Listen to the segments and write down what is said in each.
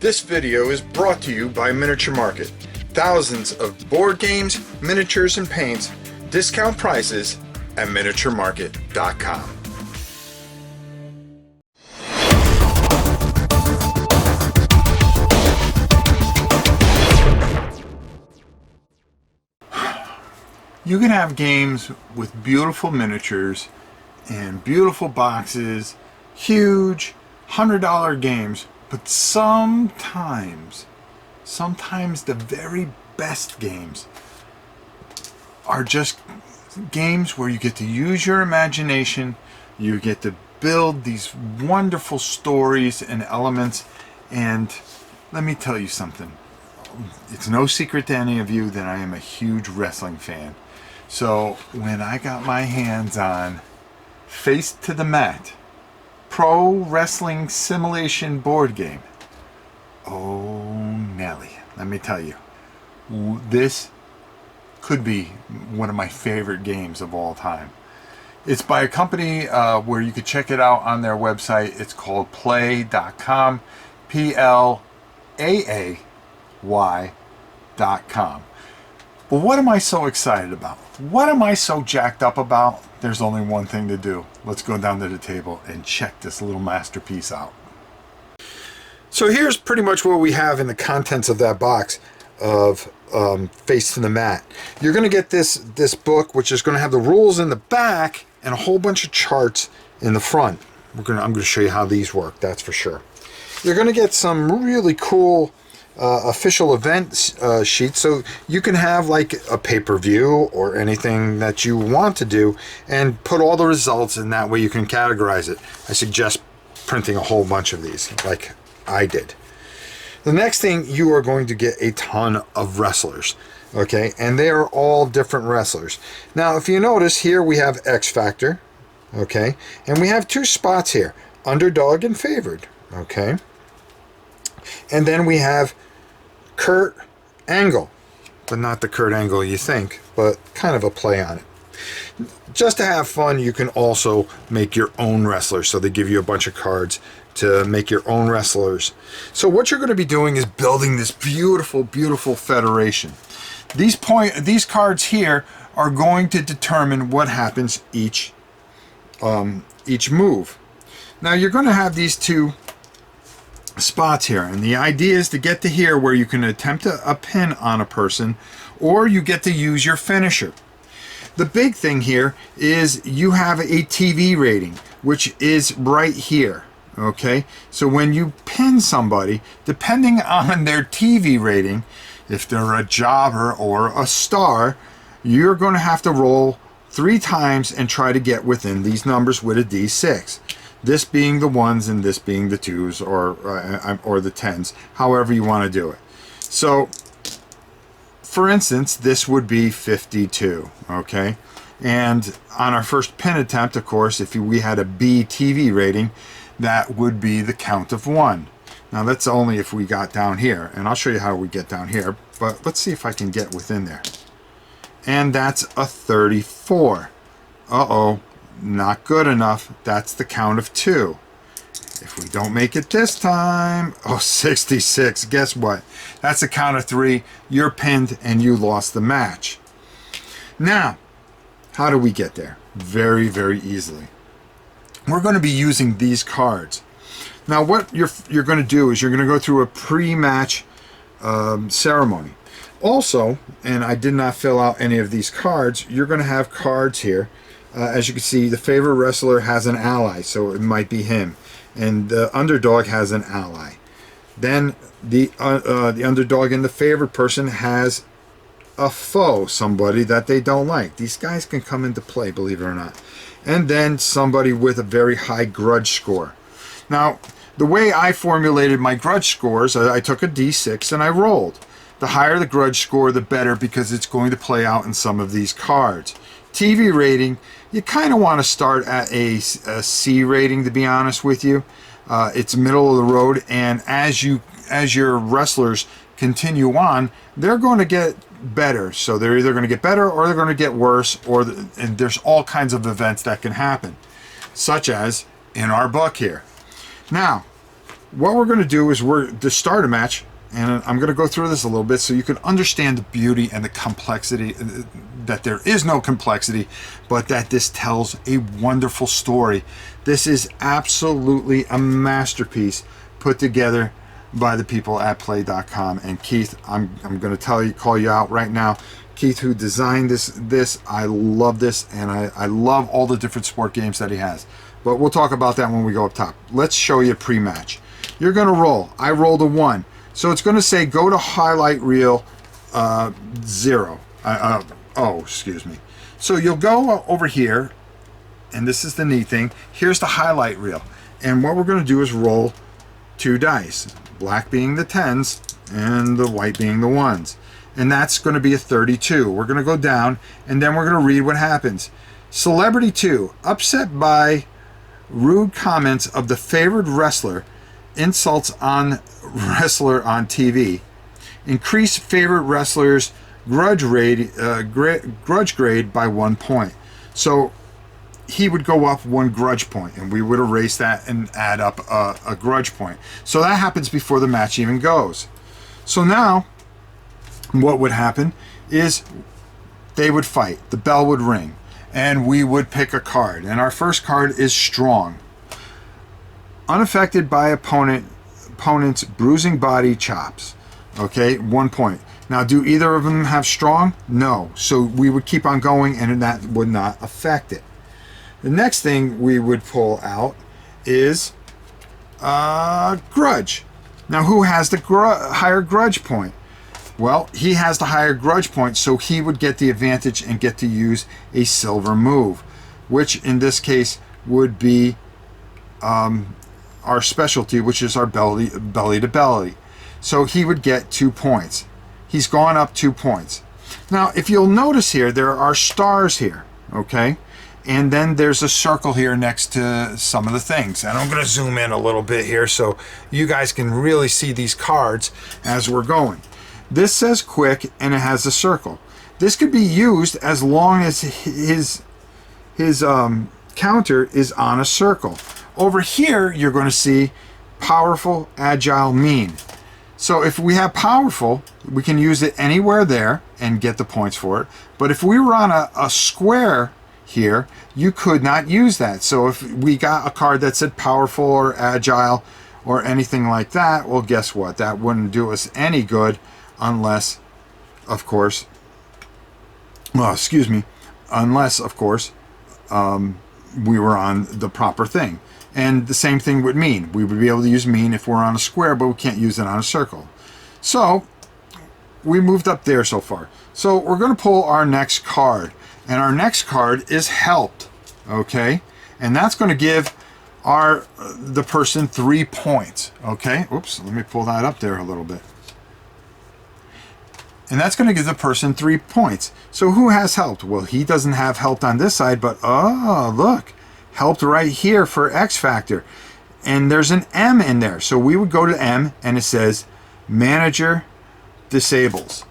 This video is brought to you by Miniature Market. Thousands of board games, miniatures, and paints, discount prices at miniaturemarket.com. You can have games with beautiful miniatures and beautiful boxes, huge $100 games, but sometimes the very best games are just games where you get to use your imagination, you get to build these wonderful stories and elements. And let me tell you something, it's no secret to any of you that I am a huge wrestling fan. So when I got my hands on Face to the Mat Pro Wrestling Simulation board game, oh Nelly, let me tell you, this could be one of my favorite games of all time. It's by a company where you could check it out on their website. It's called play.com, PLAAY.com. But what am I so excited about? What am I so jacked up about? There's only one thing to do. Let's go down to the table and check this little masterpiece out. So here's pretty much what we have in the contents of that box of Face to the Mat. You're going to get this book, which is going to have the rules in the back and a whole bunch of charts in the front. I'm going to show you how these work, that's for sure. You're going to get some really cool official event sheets, so you can have like a pay-per-view or anything that you want to do and put all the results, and that way you can categorize it. I suggest printing a whole bunch of these like I did. The next thing, you are going to get a ton of wrestlers, okay, and they are all different wrestlers. Now if you notice here, we have X Factor, okay, and we have two spots here, underdog and favored, okay, and then we have Kurt Angle, but not the Kurt Angle you think, but kind of a play on it. Just to have fun, you can also make your own wrestlers. So they give you a bunch of cards to make your own wrestlers. So what you're going to be doing is building this beautiful, beautiful federation. These cards here are going to determine what happens each move. Now you're going to have these two spots here, and the idea is to get to here where you can attempt a pin on a person, or you get to use your finisher. The big thing here is you have a TV rating, which is right here, okay? So when you pin somebody, depending on their TV rating, if they're a jobber or a star, you're going to have to roll 3 times and try to get within these numbers with a D6. This being the 1s and this being the 2s or the 10s, however you want to do it. So, for instance, this would be 52, okay? And on our first pin attempt, of course, if we had a B TV rating, that would be the count of 1. Now, that's only if we got down here, and I'll show you how we get down here, but let's see if I can get within there. And that's a 34. Uh-oh. Not good enough. That's the count of 2. If we don't make it this time, 66. Guess what? That's the count of 3. You're pinned and you lost the match. Now, how do we get there? Very, very easily. We're going to be using these cards. Now, what you're going to do is you're going to go through a pre-match ceremony. Also, and I did not fill out any of these cards, you're going to have cards here. As you can see, the favorite wrestler has an ally, so it might be him. And the underdog has an ally. Then the underdog and the favorite person has a foe, somebody that they don't like. These guys can come into play, believe it or not. And then somebody with a very high grudge score. Now, the way I formulated my grudge scores, I took a D6 and I rolled. The higher the grudge score, the better, because it's going to play out in some of these cards. TV rating, you kind of want to start at a C rating, to be honest with you. It's middle of the road, and as your wrestlers continue on, they're going to get better. So they're either going to get better or they're going to get worse, and there's all kinds of events that can happen, such as in our book here. Now, what we're going to do is we're to start a match, and I'm going to go through this a little bit so you can understand the beauty and the complexity, that there is no complexity, but that this tells a wonderful story. This is absolutely a masterpiece put together by the people at play.com. And Keith, I'm going to call you out right now. Keith, who designed this, I love this, and I love all the different sport games that he has. But we'll talk about that when we go up top. Let's show you pre-match. You're going to roll. I rolled a 1. So it's going to say go to highlight reel 0. Excuse me. So you'll go over here, and this is the neat thing. Here's the highlight reel. And what we're going to do is roll 2 dice. Black being the 10s and the white being the 1s. And that's going to be a 32. We're going to go down, and then we're going to read what happens. Celebrity 2, upset by rude comments of the favored wrestler, insults on wrestler on TV, increase favorite wrestler's grudge grade by 1 point. So he would go up 1 grudge point, and we would erase that and add up a grudge point. So that happens before the match even goes. So now what would happen is they would fight, the bell would ring, and we would pick a card. And our first card is strong. Unaffected by opponent's bruising body chops. Okay, 1 point. Now, do either of them have strong? No. So we would keep on going, and that would not affect it. The next thing we would pull out is grudge. Now, who has the higher grudge point? Well, he has the higher grudge point, so he would get the advantage and get to use a silver move, which in this case would be our specialty, which is our belly to belly. So he would get 2 points. He's gone up 2 points. Now, if you'll notice here, there are stars here, okay? And then there's a circle here next to some of the things. And I'm going to zoom in a little bit here so you guys can really see these cards as we're going. This says quick, and it has a circle. This could be used as long as his counter is on a circle. Over here, you're going to see powerful, agile, mean. So if we have powerful, we can use it anywhere there and get the points for it. But if we were on a square here, you could not use that. So if we got a card that said powerful or agile or anything like that, well, guess what? That wouldn't do us any good unless, of course, we were on the proper thing. And the same thing with mean. We would be able to use mean if we're on a square, but we can't use it on a circle. So we moved up there so far. So we're going to pull our next card. And our next card is helped. Okay? And that's going to give the person 3 points. Okay? Oops, let me pull that up there a little bit. And that's going to give the person 3 points. So who has helped? Well, he doesn't have helped on this side, but oh, look. Helped right here for X Factor. And there's an M in there. So we would go to M, and it says manager disables.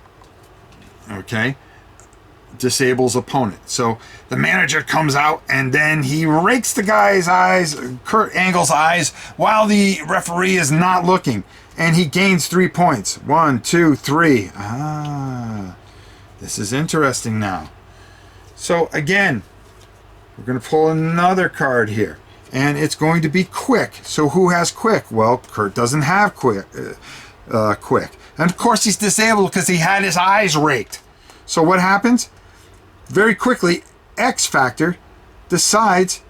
Okay? Disables opponent. So the manager comes out, and then he rakes the guy's eyes, Kurt Angle's eyes, while the referee is not looking. And he gains 3 points. 1, 2, 3. This is interesting now. So again, we're going to pull another card here. And it's going to be quick. So who has quick? Well, Kurt doesn't have quick. And of course he's disabled because he had his eyes raked. So what happens? Very quickly, X Factor decides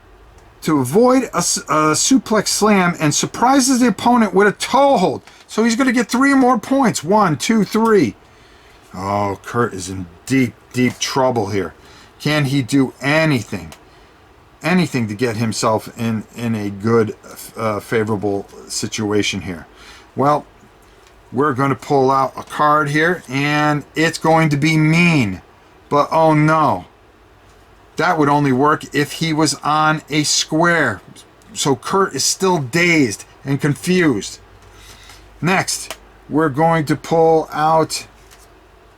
to avoid a suplex slam and surprises the opponent with a toe hold. So he's going to get 3 more points. 1, 2, 3. Oh, Kurt is in deep, deep trouble here. Can he do anything? Anything to get himself in a good, favorable situation here? Well, we're going to pull out a card here, and it's going to be mean. But oh no. That would only work if he was on a square. So Kurt is still dazed and confused. Next, we're going to pull out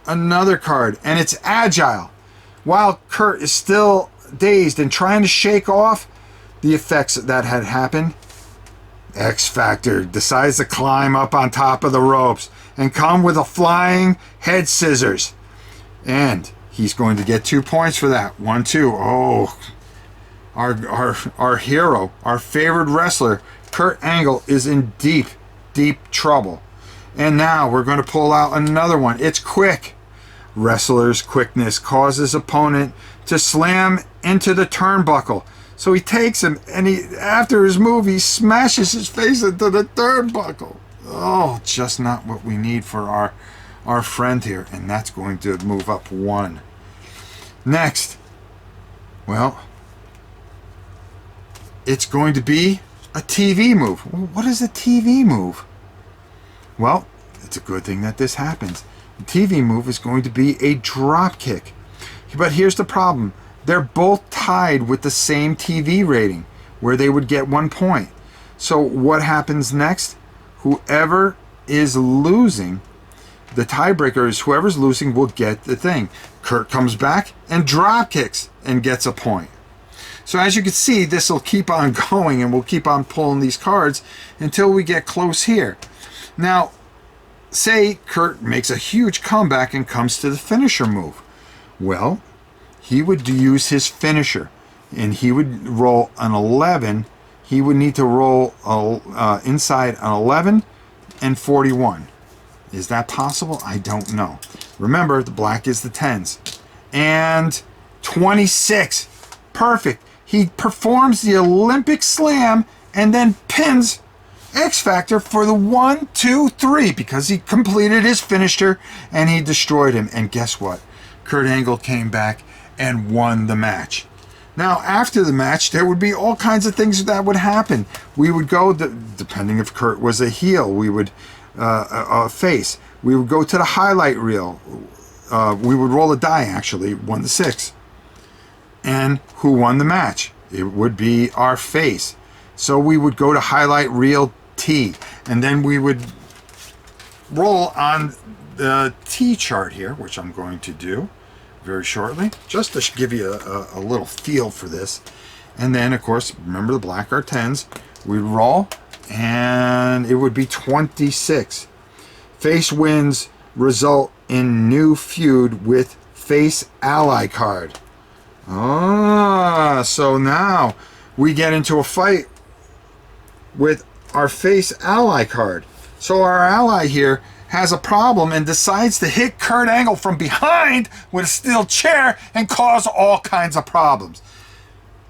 another card, and it's agile. While Kurt is still dazed and trying to shake off the effects that had happened, X Factor decides to climb up on top of the ropes and come with a flying head scissors. And he's going to get 2 points for that. 1, 2. Oh, our hero, our favorite wrestler, Kurt Angle, is in deep, deep trouble. And now we're going to pull out another one. It's quick. Wrestler's quickness causes opponent to slam into the turnbuckle. So he takes him, and after his move, he smashes his face into the turnbuckle. Oh, just not what we need for our friend here. And that's going to move up 1. Next, well, it's going to be a TV move. What is a TV move? Well, it's a good thing that this happens. The TV move is going to be a drop kick. But here's the problem. They're both tied with the same TV rating, where they would get 1 point. So what happens next? Whoever is losing, the tiebreaker is whoever's losing will get the thing. Kurt comes back and drop kicks and gets a point. So as you can see, this will keep on going, and we'll keep on pulling these cards until we get close here. Now, say Kurt makes a huge comeback and comes to the finisher move. Well, he would use his finisher, and he would roll an 11. He would need to roll inside an 11 and 41. Is that possible? I don't know. Remember, the black is the 10s. And 26. Perfect. He performs the Olympic slam and then pins X Factor for the 1, 2, 3 because he completed his finisher and he destroyed him. And guess what? Kurt Angle came back and won the match. Now, after the match, there would be all kinds of things that would happen. We would go, depending if Kurt was a heel, we would a face. We would go to the highlight reel. We would roll a die, actually, 1 to 6. And who won the match? It would be our face. So we would go to highlight reel T, and then we would roll on the T chart here, which I'm going to do very shortly, just to give you a little feel for this. And then, of course, remember the black are 10s. We'd roll, and it would be 26. Face wins result in new feud with face ally card. So now we get into a fight with our face ally card. So our ally here has a problem and decides to hit Kurt Angle from behind with a steel chair and cause all kinds of problems.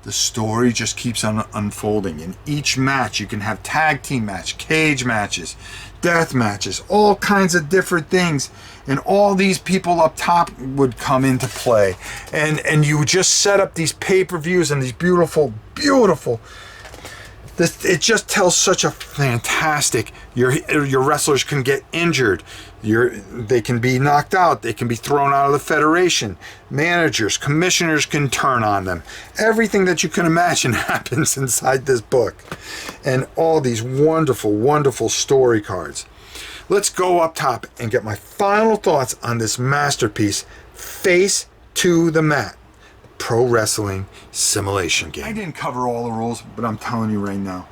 The story just keeps on unfolding. In each match, you can have tag team match, cage matches, death matches, all kinds of different things. And all these people up top would come into play. And you would just set up these pay-per-views and these beautiful, beautiful. It just tells such a fantastic. Your wrestlers can get injured. They can be knocked out. They can be thrown out of the federation. Managers, commissioners can turn on them. Everything that you can imagine happens inside this book. And all these wonderful, wonderful story cards. Let's go up top and get my final thoughts on this masterpiece, Face to the Mat, pro wrestling simulation game. I didn't cover all the rules, but I'm telling you right now,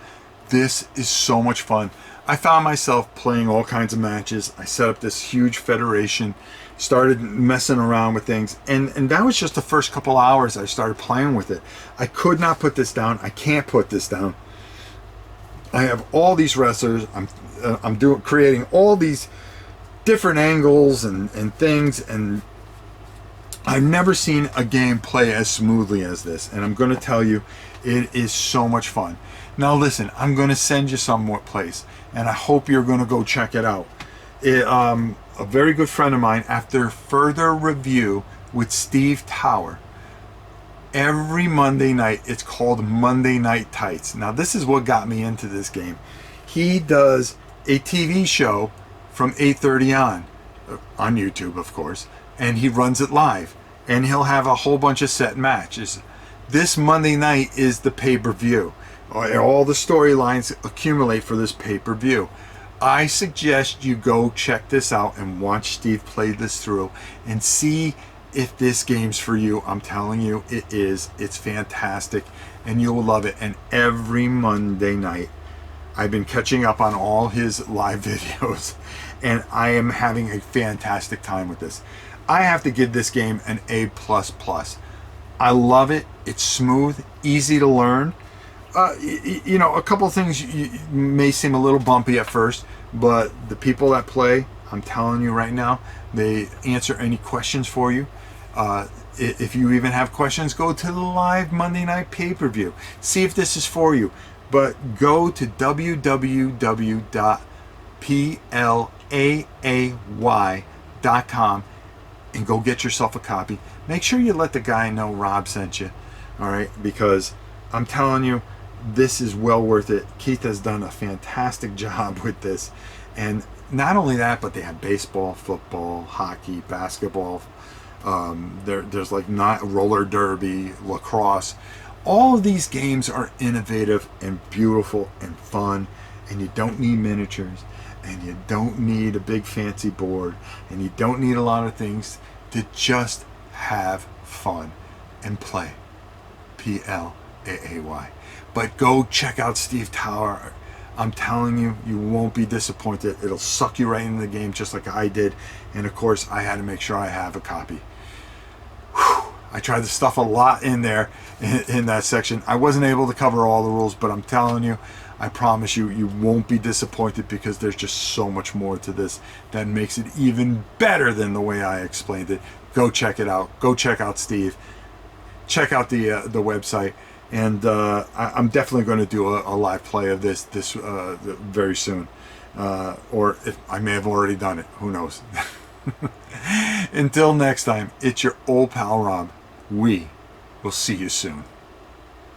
this is so much fun. I found myself playing all kinds of matches. I set up this huge federation, started messing around with things, and that was just the first couple hours I started playing with it. I could not put this down. I can't put this down. I have all these wrestlers. I'm creating all these different angles and things, and I've never seen a game play as smoothly as this. And I'm going to tell you, it is so much fun. Now listen, I'm going to send you some place, and I hope you're going to go check it out. A very good friend of mine, after further review with Steve Tower, every Monday night, it's called Monday Night Tights. Now this is what got me into this game. He does a TV show from 8:30 on YouTube, of course, and he runs it live, and he'll have a whole bunch of set matches. This Monday night is the pay-per-view. All the storylines accumulate for this pay-per-view. I suggest you go check this out and watch Steve play this through and see if this game's for you. I'm telling you, it is. It's fantastic, and you'll love it. And every Monday night, I've been catching up on all his live videos, and I am having a fantastic time with this. I have to give this game an A++. I love it. It's smooth, easy to learn. You know, a couple of things may seem a little bumpy at first, but the people that play, I'm telling you right now, they answer any questions for you. If you even have questions, go to the live Monday night pay-per-view. See if this is for you. But go to www.plaay.com and go get yourself a copy. Make sure you let the guy know Rob sent you. All right? Because I'm telling you, this is well worth it. Keith has done a fantastic job with this. And not only that, but they have baseball, football, hockey, basketball. There's like not roller derby, lacrosse. All of these games are innovative and beautiful and fun, and you don't need miniatures, and you don't need a big fancy board, and you don't need a lot of things to just have fun and play. PLAAY. But go check out Steve Tower. I'm telling you, you won't be disappointed. It'll suck you right into the game just like I did. And of course, I had to make sure I have a copy. Whew. I tried to stuff a lot in there in that section. I wasn't able to cover all the rules, but I'm telling you, I promise you, you won't be disappointed because there's just so much more to this that makes it even better than the way I explained it. Go check it out. Go check out Steve. Check out the website. And I'm definitely going to do a live play of this very soon. Or if I may have already done it. Who knows? Until next time, it's your old pal Rob. We will see you soon.